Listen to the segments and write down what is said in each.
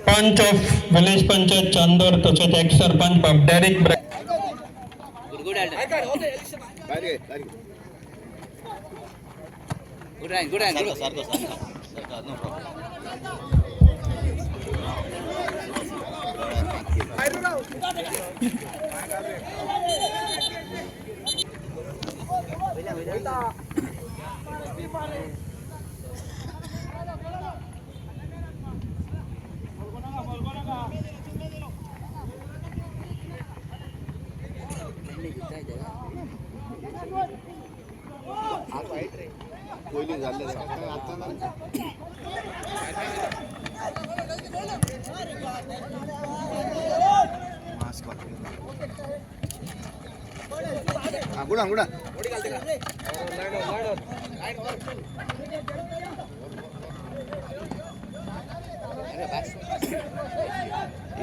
पंच of village panchayat Chandor तसेच एक सरपंच डेरिक Good hand. No कोहली झाले आता ना मास्क गुडा गुडा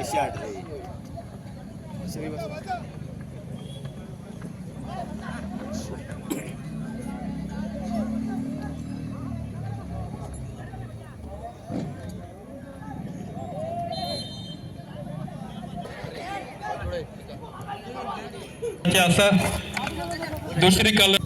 एशियाड दूसरी कलर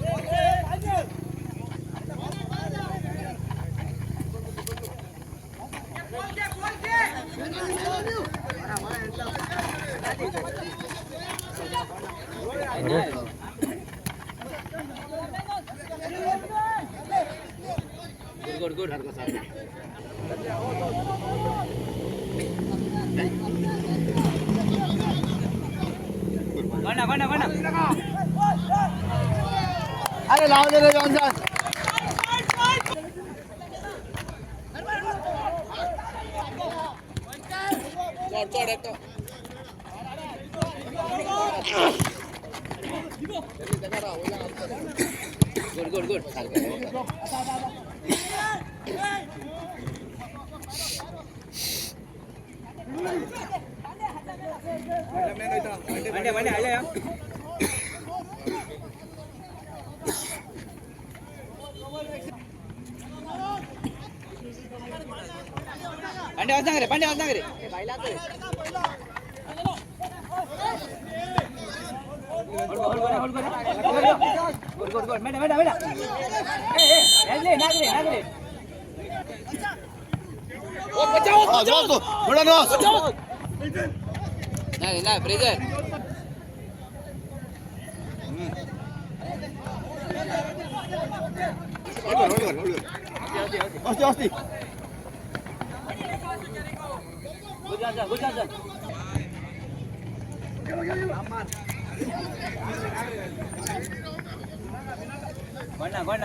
good. Mana. अरे लाओ दे जॉनसन चढ़ एक तो गुड मने आ जा पांडे वाजना करे गुड मेडा ए नागरे ओ बचाओ बड़ा नॉस ना pressure hold Good.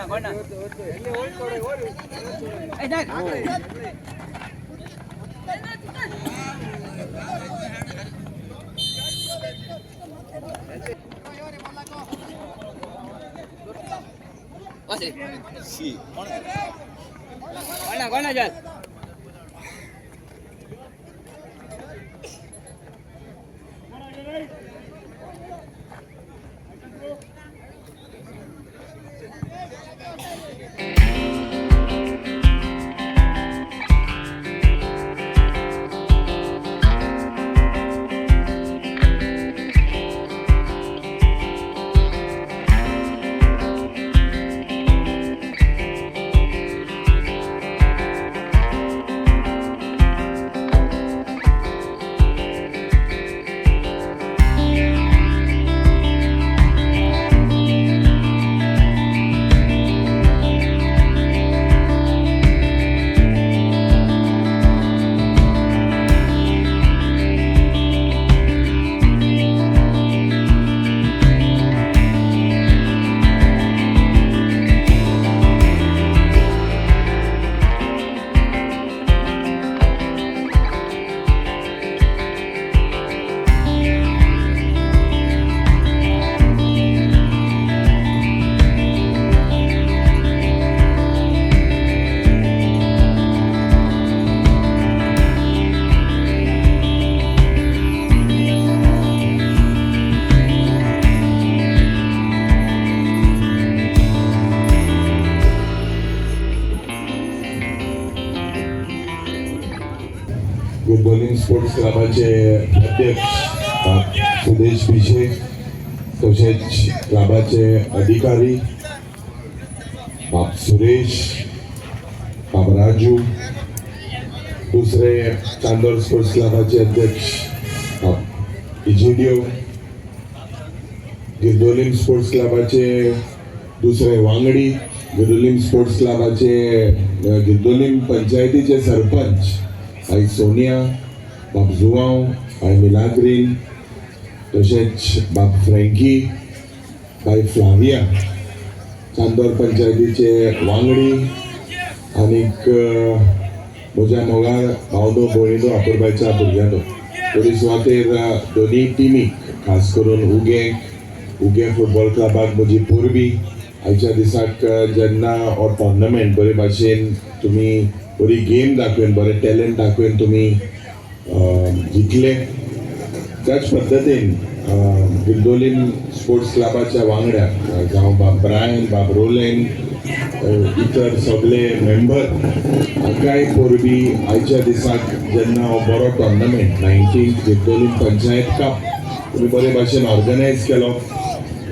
Gonna. Hey, Dad. What's it? Sí. Gonna, Dad. Girdolim sports क्लबाचे अध्यक्ष सुदेश पिशे, तसेच क्लबाचे अधिकारी बाप सुरेश, बाप राजू, दुसरे चांदोर स्पोर्ट्स क्लबाचे अध्यक्ष बाप इजिडियो, गिरदोलीम स्पोर्ट्स क्लबाचे दुसरे वांगडी, गिरदोलीम स्पोर्ट्स क्लबाचे गिरदोलीम पंचायतीचे सरपंच आई सोनिया, बाप जुवांव, आई मिलाग्रीन, तसेच बाप फ्रँकी, बाई फ्लाविया, चांदोर पंचायतीचे वांगडी आनीक म्हज्या मोगाळ भावनो भयणीनो आपुरबायच्या भुरग्यांनो, तरी सुवातेर दोनी टिमीक खास करून उगे फुटबॉल क्लबाक म्हजी पोरबी आयच्या दिसाक जेन्ना हो टोर्नामेंट बरे भाशेन तुमी बरी गेम दाखोवन बरें टॅलंट दाखोवन तुमी जिखले, त्याच पद्दतीन गिरदोलीम स्पोर्ट्स क्लबाच्या वांगड्याक जावं बाब ब्रायन, बाब रोलेन, इतर सगळे मेंबर हाकाय पोरबी आयच्या दिसाक जेन्ना हो बरो टोर्नामेंट 19th गिरदोलीम पंचायत कप तुमी बरे भाशेन ऑर्गनायज केलो.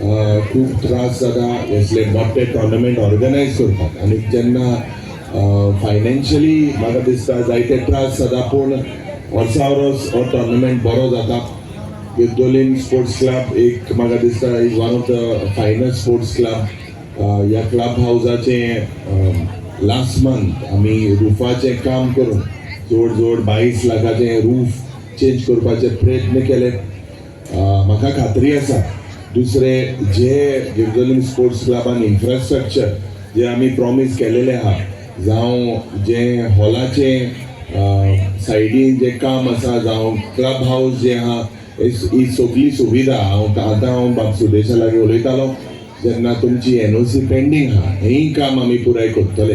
खूब त्रास जाता असले मोठे टोर्नामेंट ऑर्गनायज करपाक आनी जेन्ना फायनान्शियली म्हाका दिसता जायते त्रास जाता, पूण वर्सा वरोस हो टोर्नामेंट बरो जाता. गिरदोलीम स्पोर्ट्स क्लब एक म्हाका दिसता is one of the finest sports club. ह्या क्लब हावजाचे लास्ट मंथ आमी रुफाचें काम करून जोड जोड 22 लाखाचें रूफ चेंज करपाचे प्रयत्न केले. म्हाका खात्री आसा दुसरे जे गिरदोलीम स्पोर्ट्स क्लबान इन्फ्रास्ट्रक्चर जे आमी प्रॉमीस केलेले आहा, जावं जे हॉलाचे सायडीन जे काम आसा, जावं क्लब हाऊस जे आहा, ही सगळी सुविधा हांव बाब सुदेशा लागीं उलयतालो जेन्ना तुमची NOC पेंडींग आहा हेंय काम आमी पुराय करतले.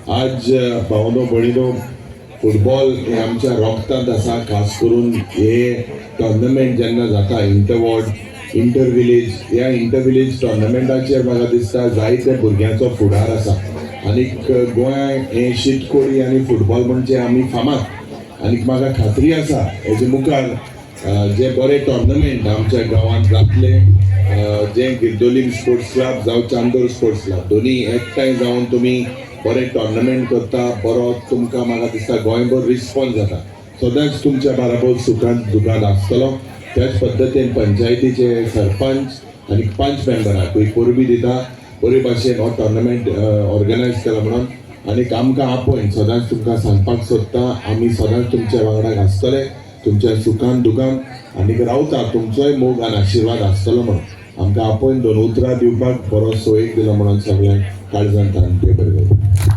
आज भावनो भयणीनो, फुटबॉल हे आमच्या रोगतांत आसा. खास करून हे टोर्नामेंट जेन्ना जाता इंटर विलेज, ह्या इंटर विलेज टोर्नामेंटाचेर म्हाका दिसता जायते भुरग्यांचो फुडार आसा. आनीक गोंय हे शीतकोडी आनी फुटबॉल म्हणजे आमी फामाद. आनीक म्हाका खात्री आसा हेजे मुखार जे बरे टोर्नामेंट आमच्या गांवांत जातले, जे गिरदोलीम स्पोर्ट्स क्लब जावं चांदोर स्पोर्ट्स क्लब दोनी एकठांय जावन तुमी बरे टोर्नामेंट करता, बरो तुमकां म्हाका दिसता गोंयभर रिस्पॉन्स जाता. सदांच तुमच्या बाराबर सुखांत दुखांत आसतलो. त्याच पद्दतीन पंचायतीचे सरपंच आनी 5 मेंबरांक पोरबी दिता बरे भाशेन हो टोर्नामेंट ऑर्गनायज केला म्हणून. आनीक आमकां आपोवन सदांच तुमकां सांगपाक सोदता आमी सदांच तुमच्या वांगडा आसतले, तुमच्या सुखांत दुखांत आनीक रावता. तुमचोय मोग आनी आशिर्वाद आसतलो म्हणून आमकां आपोवन 2 उतरां दिवपाक बरो सोयेक दिलो म्हणून सगळ्यांक काळजांत बरें.